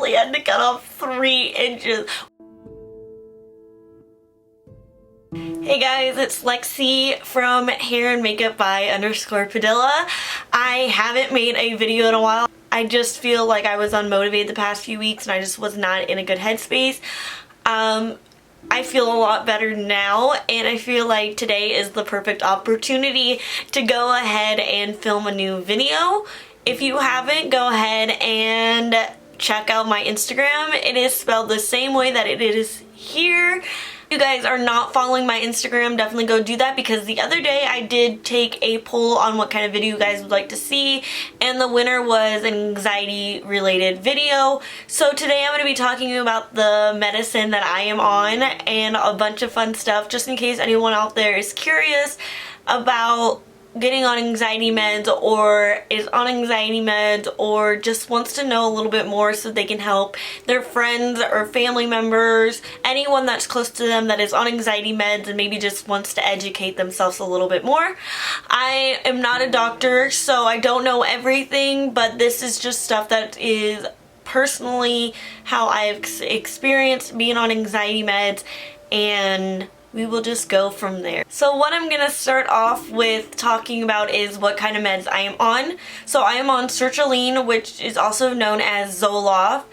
I had to cut off 3 inches. Hey guys, it's Lexi from Hair and Makeup by _Padilla. I haven't made a video in a while. I just feel like I was unmotivated the past few weeks and I just was not in a good headspace. I feel a lot better now, and I feel like today is the perfect opportunity to go ahead and film a new video. If you haven't, go ahead and check out my Instagram. It is spelled the same way that it is here. If you guys are not following my Instagram, definitely go do that, because the other day I did take a poll on what kind of video you guys would like to see, and the winner was an anxiety related video. So today I'm going to be talking about the medicine that I am on and a bunch of fun stuff, just in case anyone out there is curious about getting on anxiety meds, or is on anxiety meds, or just wants to know a little bit more so they can help their friends or family members, anyone that's close to them that is on anxiety meds and maybe just wants to educate themselves a little bit more. I am not a doctor, so I don't know everything, but this is just stuff that is personally how I've experienced being on anxiety meds, and we will just go from there. So what I'm gonna start off with talking about is what kind of meds I am on. So I am on sertraline, which is also known as Zoloft,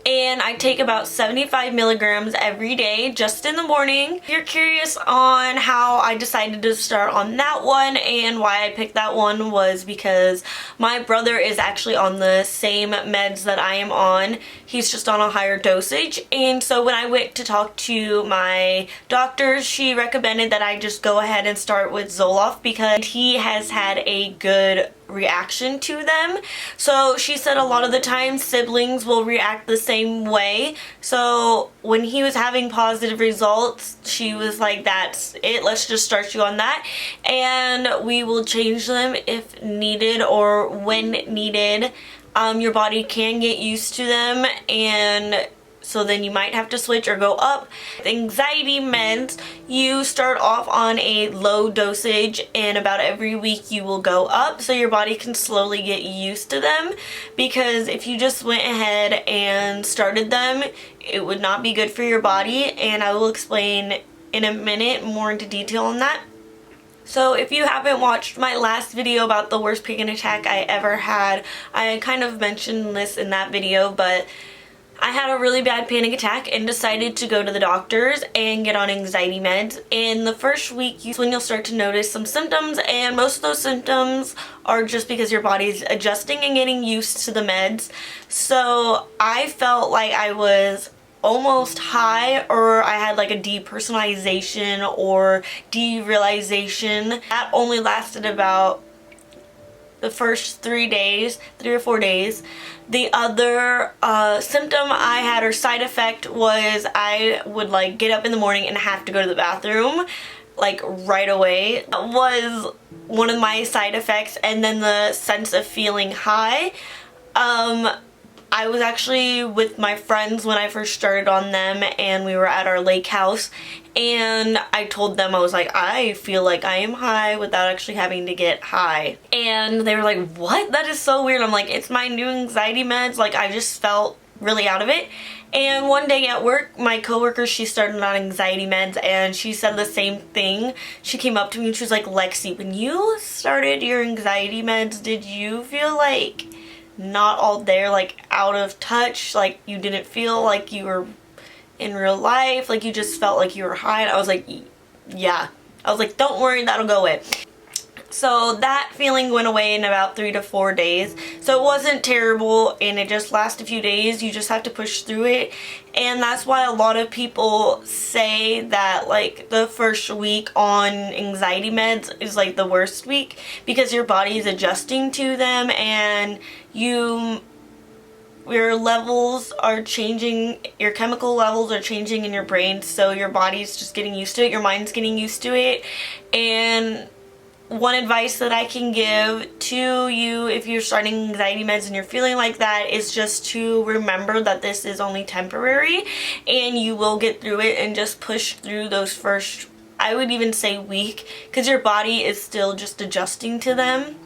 and I take about 75 milligrams every day, just in the morning. If you're curious on how I decided to start on that one and why I picked that one, was because my brother is actually on the same meds that I am on. He's just on a higher dosage, and so when I went to talk to my doctor, she recommended that I just go ahead and start with Zoloft because he has had a good reaction to them. So she said a lot of the time siblings will react the same way. So when he was having positive results, she was like, that's it, let's just start you on that, and we will change them if needed or when needed. Your body can get used to them, and so then you might have to switch or go up. Anxiety meds, you start off on a low dosage, and about every week you will go up so your body can slowly get used to them, because if you just went ahead and started them, it would not be good for your body, and I will explain in a minute more into detail on that. So if you haven't watched my last video about the worst panic attack I ever had, I kind of mentioned this in that video, but I had a really bad panic attack and decided to go to the doctors and get on anxiety meds. In the first week is when you'll start to notice some symptoms, and most of those symptoms are just because your body's adjusting and getting used to the meds. So I felt like I was almost high, or I had like a depersonalization or derealization. That only lasted about the first 3 or 4 days. The other symptom I had, or side effect, was I would like get up in the morning and have to go to the bathroom like right away. That was one of my side effects. And then the sense of feeling high. I was actually with my friends when I first started on them, and we were at our lake house, and I told them, I was like, I feel like I am high without actually having to get high. And they were like, what? That is so weird. I'm like, it's my new anxiety meds. Like, I just felt really out of it. And one day at work, my coworker, she started on anxiety meds, and she said the same thing. She came up to me and she was like, Lexi, when you started your anxiety meds, did you feel like not all there, like out of touch, like you didn't feel like you were in real life, like you just felt like you were high? And I was like, yeah. I was like, don't worry, that'll go away. So that feeling went away in about 3 to 4 days. So it wasn't terrible, and it just lasted a few days. You just have to push through it. And that's why a lot of people say that like the first week on anxiety meds is like the worst week, because your body is adjusting to them, and your levels are changing, your chemical levels are changing in your brain, so your body's just getting used to it, your mind's getting used to it. And one advice that I can give to you if you're starting anxiety meds and you're feeling like that is just to remember that this is only temporary, and you will get through it, and just push through those first, I would even say week, because your body is still just adjusting to them.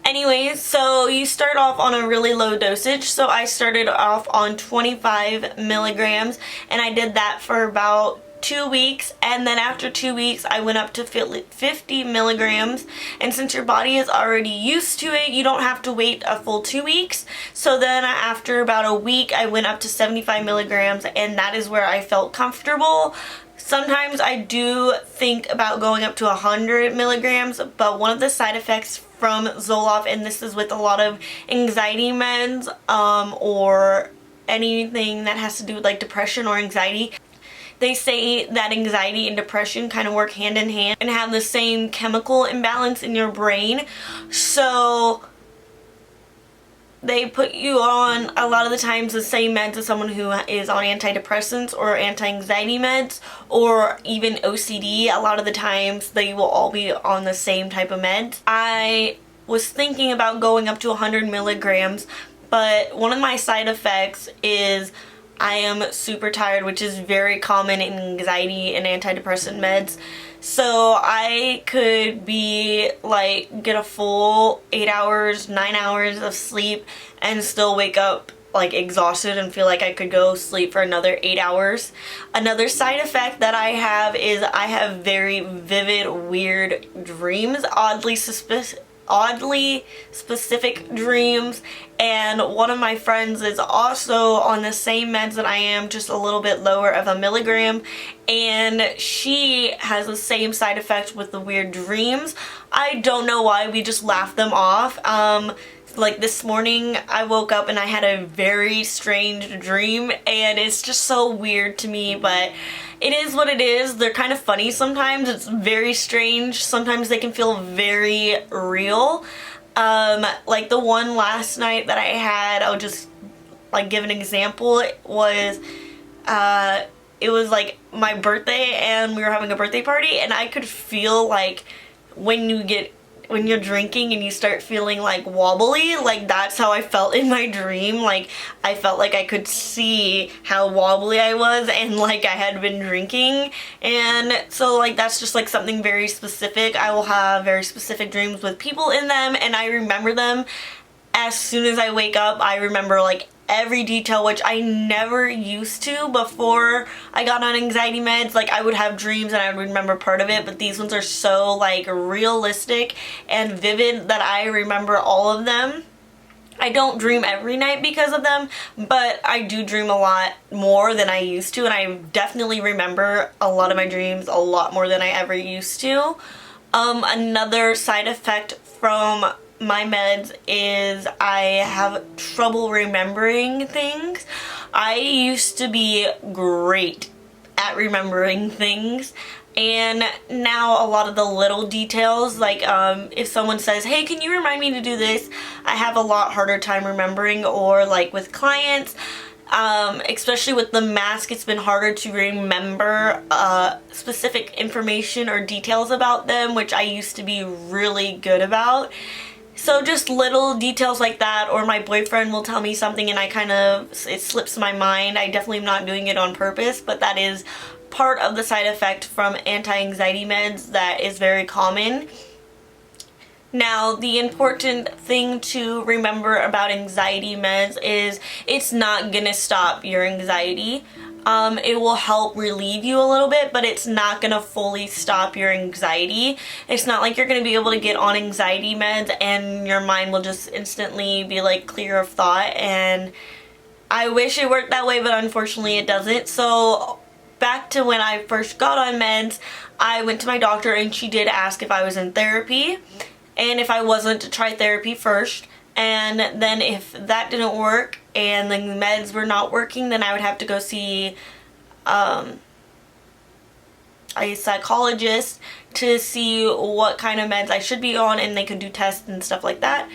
Anyways, so you start off on a really low dosage. So I started off on 25 milligrams and I did that for about 2 weeks, and then after 2 weeks I went up to 50 milligrams, and since your body is already used to it, you don't have to wait a full 2 weeks. So then after about a week I went up to 75 milligrams, and that is where I felt comfortable. Sometimes I do think about going up to 100 milligrams, but one of the side effects from Zoloft, and this is with a lot of anxiety meds or anything that has to do with like depression or anxiety, they say that anxiety and depression kind of work hand in hand and have the same chemical imbalance in your brain. So they put you on a lot of the times the same meds as someone who is on antidepressants or anti-anxiety meds or even OCD. A lot of the times they will all be on the same type of meds. I was thinking about going up to 100 milligrams, but one of my side effects is I am super tired, which is very common in anxiety and antidepressant meds. So I could be like get a full 8 hours, 9 hours of sleep and still wake up like exhausted and feel like I could go sleep for another 8 hours. Another side effect that I have is I have very vivid, weird dreams, oddly specific dreams, and one of my friends is also on the same meds that I am, just a little bit lower of a milligram, and she has the same side effect with the weird dreams. I don't know why, we just laugh them off. Like this morning I woke up and I had a very strange dream, and it's just so weird to me, but it is what it is. They're kind of funny sometimes. It's very strange. Sometimes they can feel very real. Like the one last night that I had, I'll just like give an example. It was like my birthday and we were having a birthday party, and I could feel like when you're drinking and you start feeling like wobbly, like that's how I felt in my dream. Like I felt like I could see how wobbly I was and like I had been drinking, and so like that's just like something very specific. I will have very specific dreams with people in them, and I remember them as soon as I wake up. I remember like every detail, which I never used to before I got on anxiety meds. Like I would have dreams and I would remember part of it, but these ones are so like realistic and vivid that I remember all of them. I don't dream every night because of them, but I do dream a lot more than I used to, and I definitely remember a lot of my dreams a lot more than I ever used to. Another side effect from my meds is I have trouble remembering things. I used to be great at remembering things, and now a lot of the little details, like if someone says, hey, can you remind me to do this, I have a lot harder time remembering. Or like with clients, especially with the mask, it's been harder to remember specific information or details about them, which I used to be really good about. So just little details like that, or my boyfriend will tell me something and it slips my mind. I definitely am not doing it on purpose, but that is part of the side effect from anti-anxiety meds that is very common. Now, the important thing to remember about anxiety meds is it's not gonna stop your anxiety. It will help relieve you a little bit, but it's not gonna fully stop your anxiety. It's not like you're gonna be able to get on anxiety meds and your mind will just instantly be like clear of thought, and I wish it worked that way, but unfortunately it doesn't. So back to when I first got on meds, I went to my doctor and she did ask if I was in therapy, and if I wasn't, to try therapy first. And then if that didn't work and the meds were not working, then I would have to go see a psychologist to see what kind of meds I should be on, and they could do tests and stuff like that.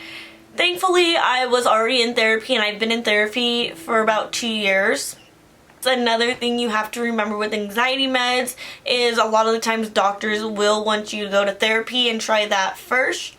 Thankfully, I was already in therapy, and I've been in therapy for about 2 years. Another thing you have to remember with anxiety meds is a lot of the times doctors will want you to go to therapy and try that first.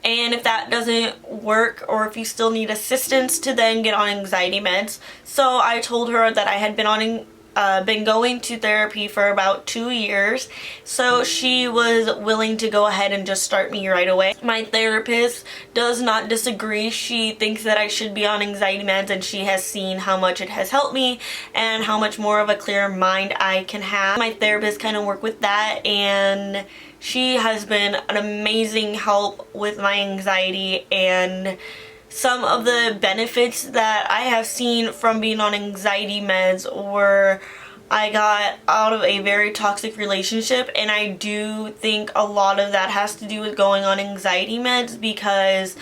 And if that doesn't work, or if you still need assistance, to then get on anxiety meds. So I told her that I had been on been going to therapy for about 2 years, so she was willing to go ahead and just start me right away. My therapist does not disagree. She thinks that I should be on anxiety meds, and she has seen how much it has helped me and how much more of a clear mind I can have. My therapist kind of worked with that, and she has been an amazing help with my anxiety. And some of the benefits that I have seen from being on anxiety meds were I got out of a very toxic relationship, and I do think a lot of that has to do with going on anxiety meds because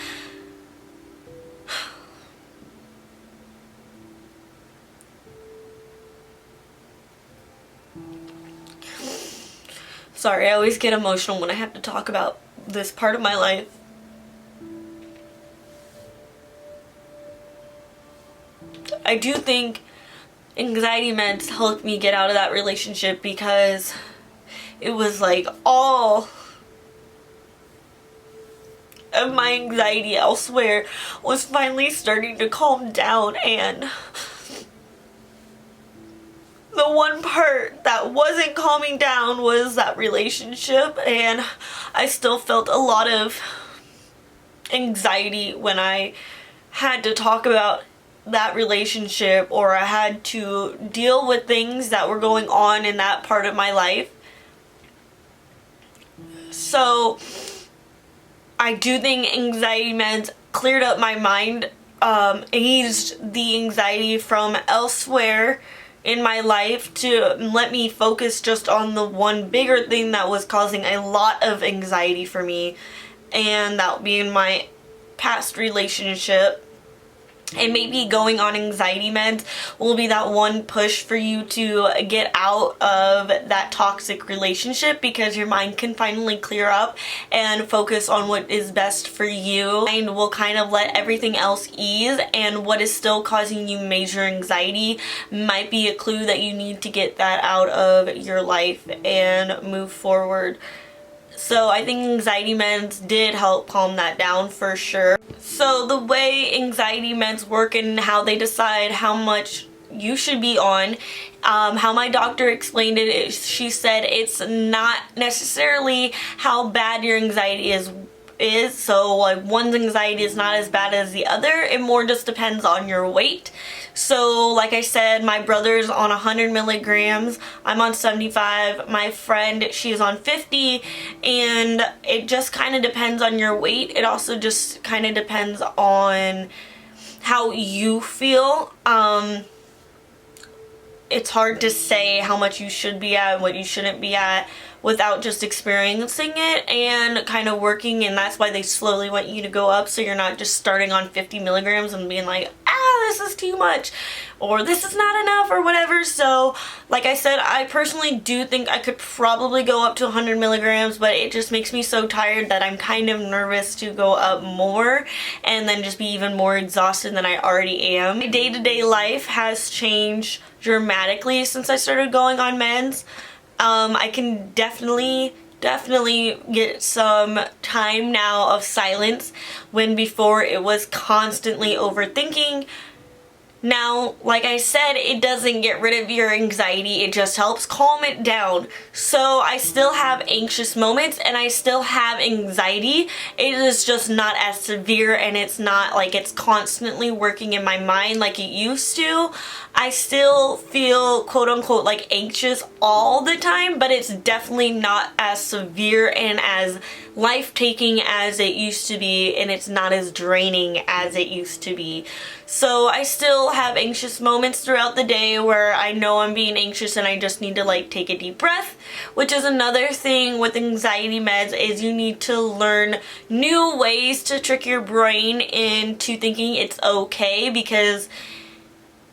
sorry, I always get emotional when I have to talk about this part of my life. I do think anxiety meds helped me get out of that relationship because it was like all of my anxiety elsewhere was finally starting to calm down, and the one part that wasn't calming down was that relationship, and I still felt a lot of anxiety when I had to talk about that relationship, or I had to deal with things that were going on in that part of my life. So I do think anxiety meds cleared up my mind, eased the anxiety from elsewhere in my life to let me focus just on the one bigger thing that was causing a lot of anxiety for me, and that being my past relationship. And maybe going on anxiety meds will be that one push for you to get out of that toxic relationship, because your mind can finally clear up and focus on what is best for you, and will kind of let everything else ease, and what is still causing you major anxiety might be a clue that you need to get that out of your life and move forward. So I think anxiety meds did help calm that down for sure. So the way anxiety meds work and how they decide how much you should be on, how my doctor explained it is, she said it's not necessarily how bad your anxiety is. So like one's anxiety is not as bad as the other. It more just depends on your weight. So like I said, my brother's on 100 milligrams, I'm on 75, my friend, she's on 50, and it just kind of depends on your weight. It also just kind of depends on how you feel. It's hard to say how much you should be at and what you shouldn't be at without just experiencing it and kind of working, and that's why they slowly want you to go up, so you're not just starting on 50 milligrams and being like, this is too much, or this is not enough, or whatever. So like I said, I personally do think I could probably go up to 100 milligrams, but it just makes me so tired that I'm kind of nervous to go up more and then just be even more exhausted than I already am. My day-to-day life has changed dramatically since I started going on meds. I can definitely get some time now of silence, when before it was constantly overthinking. Now, like I said, it doesn't get rid of your anxiety, it just helps calm it down. So I still have anxious moments and I still have anxiety. It is just not as severe, and it's not like it's constantly working in my mind like it used to. I still feel quote unquote like anxious all the time, but it's definitely not as severe and as life-taking as it used to be, and it's not as draining as it used to be. So I still have anxious moments throughout the day where I know I'm being anxious and I just need to like take a deep breath, which is another thing with anxiety meds, is you need to learn new ways to trick your brain into thinking it's okay, because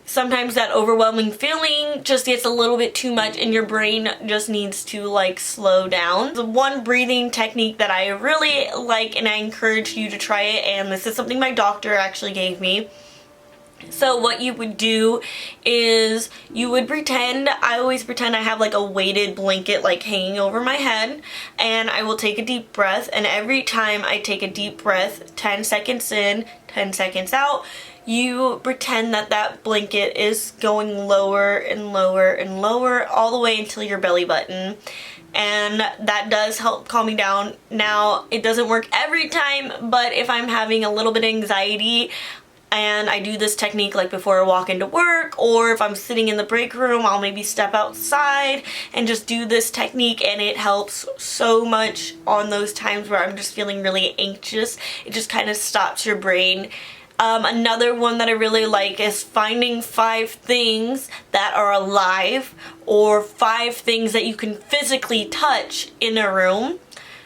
sometimes that overwhelming feeling just gets a little bit too much and your brain just needs to like slow down. The one breathing technique that I really like, and I encourage you to try it, and this is something my doctor actually gave me. So what you would do is you would pretend, I always pretend I have like a weighted blanket like hanging over my head, and I will take a deep breath, and every time I take a deep breath, 10 seconds in, 10 seconds out, you pretend that that blanket is going lower and lower and lower all the way until your belly button. And that does help calm me down. Now, it doesn't work every time, but if I'm having a little bit of anxiety and I do this technique like before I walk into work, or if I'm sitting in the break room, I'll maybe step outside and just do this technique, and it helps so much on those times where I'm just feeling really anxious. It just kind of stops your brain. Another one that I really like is finding 5 things that are alive, or 5 things that you can physically touch in a room.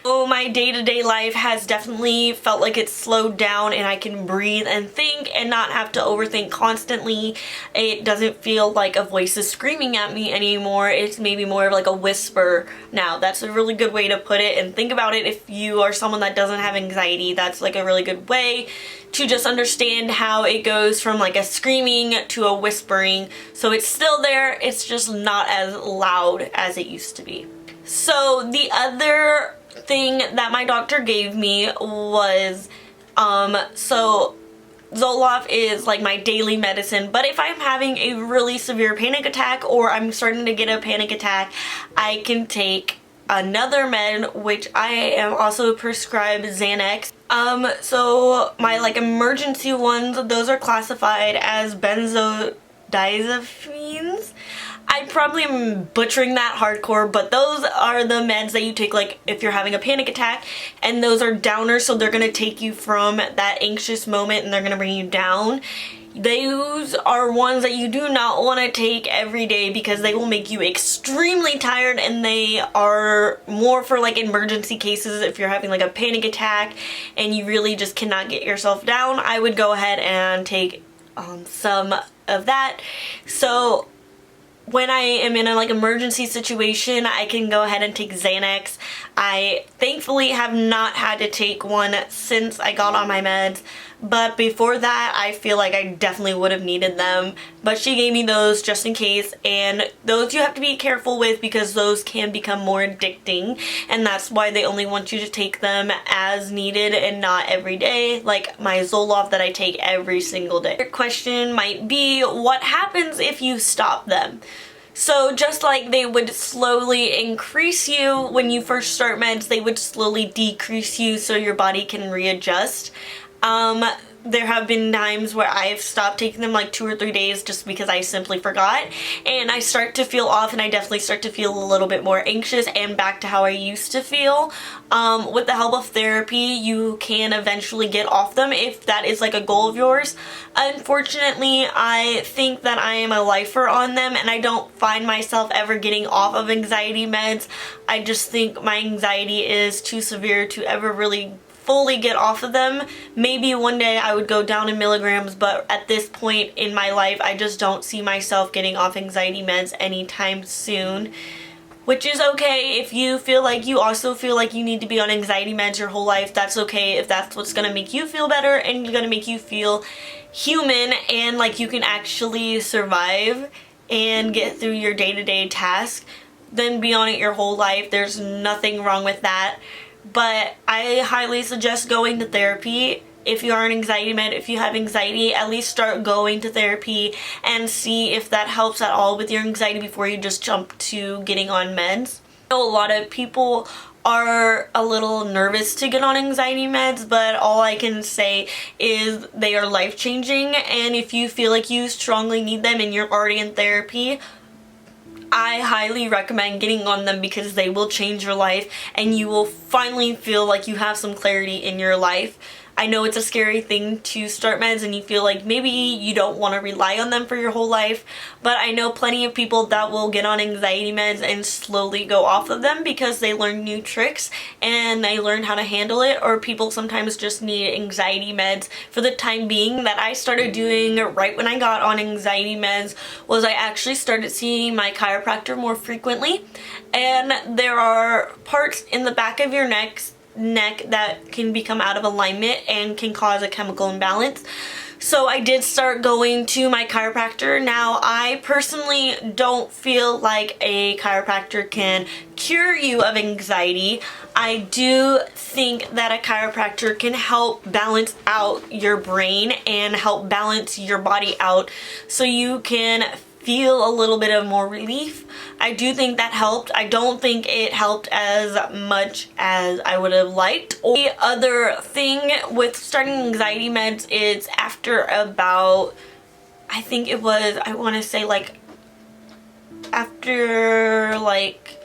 So my day-to-day life has definitely felt like it's slowed down, and I can breathe and think and not have to overthink constantly. It doesn't feel like a voice is screaming at me anymore. It's maybe more of like a whisper now. That's a really good way to put it. And think about it, if you are someone that doesn't have anxiety, that's like a really good way to just understand how it goes from like a screaming to a whispering. So it's still there, it's just not as loud as it used to be. So the other thing that my doctor gave me was, so Zoloft is like my daily medicine, but if I'm having a really severe panic attack or I'm starting to get a panic attack, I can take another med, which I am also prescribed Xanax. So my like emergency ones, those are classified as benzodiazepines. I probably am butchering that hardcore, but those are the meds that you take like if you're having a panic attack, and those are downers, so they're gonna take you from that anxious moment and they're gonna bring you down. Those are ones that you do not want to take every day because they will make you extremely tired, and they are more for like emergency cases. If you're having like a panic attack and you really just cannot get yourself down, I would go ahead and take some of that. So when I am in a like emergency situation, I can go ahead and take Xanax. I thankfully have not had to take one since I got on my meds, but before that I feel like I definitely would have needed them. But she gave me those just in case, and those you have to be careful with because those can become more addicting, and that's why they only want you to take them as needed and not every day, like my Zoloft that I take every single day. Your question might be, what happens if you stop them? So just like they would slowly increase you when you first start meds, they would slowly decrease you so your body can readjust. There have been times where I've stopped taking them like 2 or 3 days just because I simply forgot, and I start to feel off, and I definitely start to feel a little bit more anxious and back to how I used to feel. With the help of therapy, you can eventually get off them if that is like a goal of yours. Unfortunately, I think that I am a lifer on them, and I don't find myself ever getting off of anxiety meds. I just think my anxiety is too severe to ever really fully get off of them. Maybe one day I would go down in milligrams, but at this point in my life I just don't see myself getting off anxiety meds anytime soon, which is okay. If you feel like you also feel like you need to be on anxiety meds your whole life, that's okay. If that's what's gonna make you feel better and gonna make you feel human and like you can actually survive and get through your day-to-day tasks, then be on it your whole life. There's nothing wrong with that. But I highly suggest going to therapy. If you are an anxiety med, if you have anxiety, at least start going to therapy and see if that helps at all with your anxiety before you just jump to getting on meds. I know a lot of people are a little nervous to get on anxiety meds, but all I can say is they are life-changing, and if you feel like you strongly need them and you're already in therapy, I highly recommend getting on them because they will change your life and you will finally feel like you have some clarity in your life. I know it's a scary thing to start meds and you feel like maybe you don't want to rely on them for your whole life, but I know plenty of people that will get on anxiety meds and slowly go off of them because they learn new tricks and they learn how to handle it, or people sometimes just need anxiety meds for the time being. That I started doing right when I got on anxiety meds was I actually started seeing my chiropractor more frequently, and there are parts in the back of your neck that can become out of alignment and can cause a chemical imbalance. So I did start going to my chiropractor. Now, I personally don't feel like a chiropractor can cure you of anxiety. I do think that a chiropractor can help balance out your brain and help balance your body out so you can feel a little bit of more relief. I do think that helped. I don't think it helped as much as I would have liked. The other thing with starting anxiety meds is after about, I think it was, I want to say like after like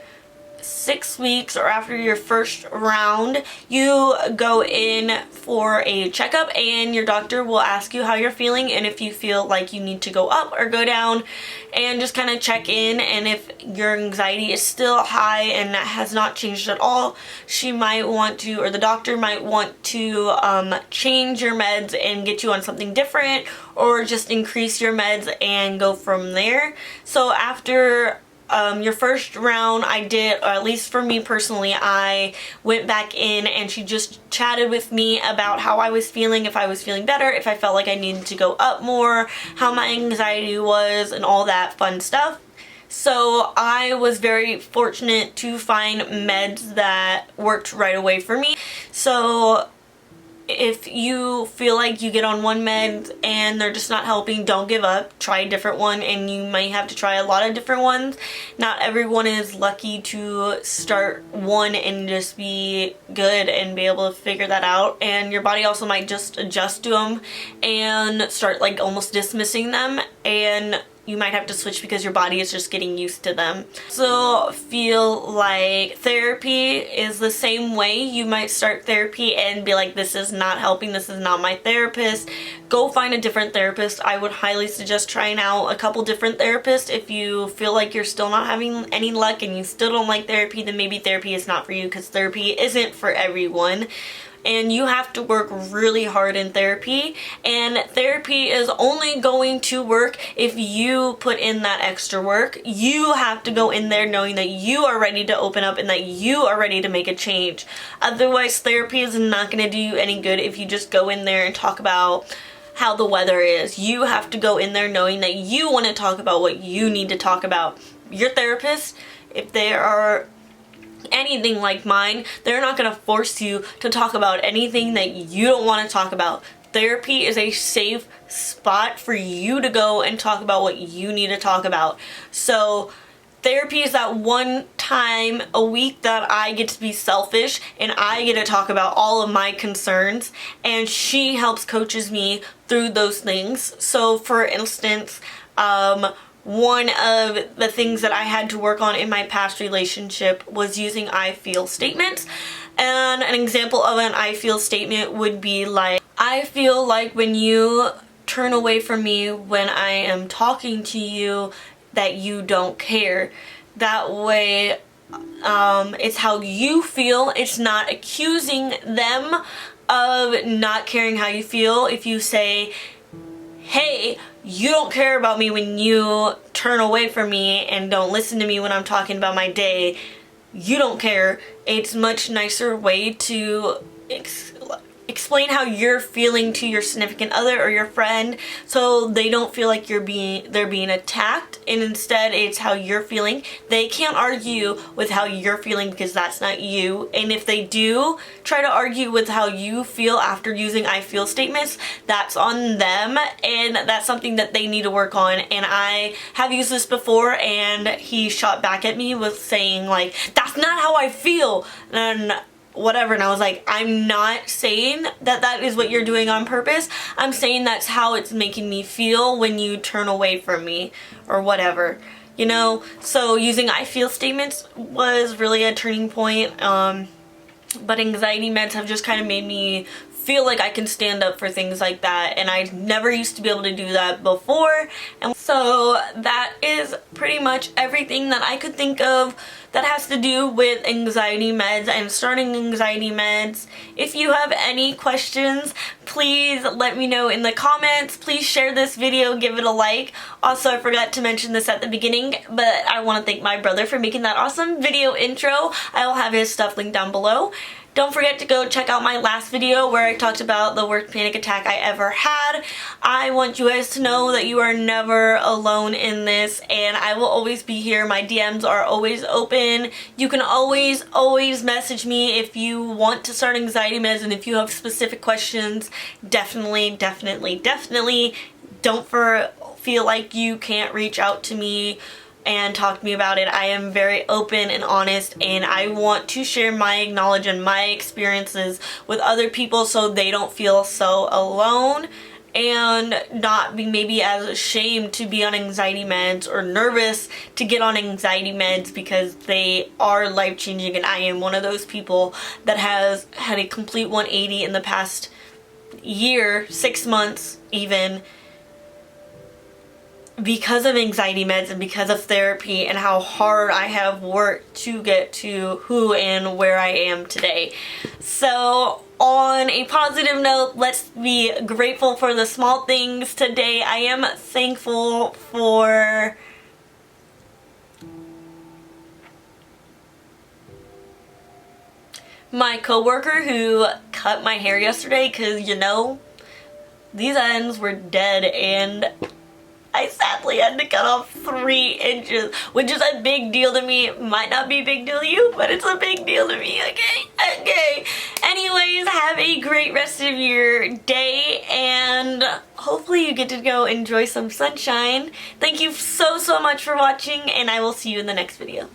6 weeks or after your first round, you go in for a checkup and your doctor will ask you how you're feeling and if you feel like you need to go up or go down, and just kind of check in. And if your anxiety is still high and that has not changed at all, she might want to, or the doctor might want to change your meds and get you on something different, or just increase your meds and go from there. So after your first round, I did, or at least for me personally, I went back in and she just chatted with me about how I was feeling, if I was feeling better, if I felt like I needed to go up more, how my anxiety was, and all that fun stuff. So I was very fortunate to find meds that worked right away for me. So if you feel like you get on one med and they're just not helping, don't give up. Try a different one, and you might have to try a lot of different ones. Not everyone is lucky to start one and just be good and be able to figure that out, and your body also might just adjust to them and start like almost dismissing them, and you might have to switch because your body is just getting used to them. So feel like therapy is the same way. You might start therapy and be like, this is not helping, this is not my therapist. Go find a different therapist. I would highly suggest trying out a couple different therapists. If you feel like you're still not having any luck and you still don't like therapy, then maybe therapy is not for you, because therapy isn't for everyone. And you have to work really hard in therapy, and therapy is only going to work if you put in that extra work. You have to go in there knowing that you are ready to open up and that you are ready to make a change. Otherwise, therapy is not going to do you any good if you just go in there and talk about how the weather is. You have to go in there knowing that you want to talk about what you need to talk about. Your therapist, if they are anything like mine, they're not going to force you to talk about anything that you don't want to talk about. Therapy is a safe spot for you to go and talk about what you need to talk about. So therapy is that one time a week that I get to be selfish and I get to talk about all of my concerns, and she helps coaches me through those things. So for instance, one of the things that I had to work on in my past relationship was using I feel statements. And an example of an I feel statement would be like, I feel like when you turn away from me when I am talking to you, that you don't care. That way, it's how you feel. It's not accusing them of not caring how you feel. If you say, hey, you don't care about me when you turn away from me and don't listen to me when I'm talking about my day, you don't care. It's a much nicer way to explain how you're feeling to your significant other or your friend, so they don't feel like they're being attacked, and instead it's how you're feeling. They can't argue with how you're feeling because that's not you, and if they do try to argue with how you feel after using I feel statements, that's on them, and that's something that they need to work on. And I have used this before, and he shot back at me with saying like, that's not how I feel, and whatever, and I was like, I'm not saying that that is what you're doing on purpose. I'm saying that's how it's making me feel when you turn away from me or whatever, you know. So using I feel statements was really a turning point, but anxiety meds have just kind of made me feel like I can stand up for things like that, and I never used to be able to do that before. And so that is pretty much everything that I could think of that has to do with anxiety meds and starting anxiety meds. If you have any questions, please let me know in the comments. Please share this video, give it a like. Also, I forgot to mention this at the beginning, but I want to thank my brother for making that awesome video intro. I will have his stuff linked down below. Don't forget to go check out my last video where I talked about the worst panic attack I ever had. I want you guys to know that you are never alone in this, and I will always be here. My DMs are always open. You can always message me if you want to start anxiety meds, and if you have specific questions, definitely don't feel like you can't reach out to me and talk to me about it. I am very open and honest, and I want to share my knowledge and my experiences with other people so they don't feel so alone and not be maybe as ashamed to be on anxiety meds or nervous to get on anxiety meds, because they are life-changing, and I am one of those people that has had a complete 180 in the past year, 6 months even, because of anxiety meds and because of therapy and how hard I have worked to get to who and where I am today. So on a positive note, let's be grateful for the small things today. I am thankful for my coworker who cut my hair yesterday, because you know, these ends were dead and I sadly had to cut off 3 inches, which is a big deal to me. It might not be a big deal to you, but it's a big deal to me, okay? Anyways, have a great rest of your day, and hopefully you get to go enjoy some sunshine. Thank you so much for watching, and I will see you in the next video.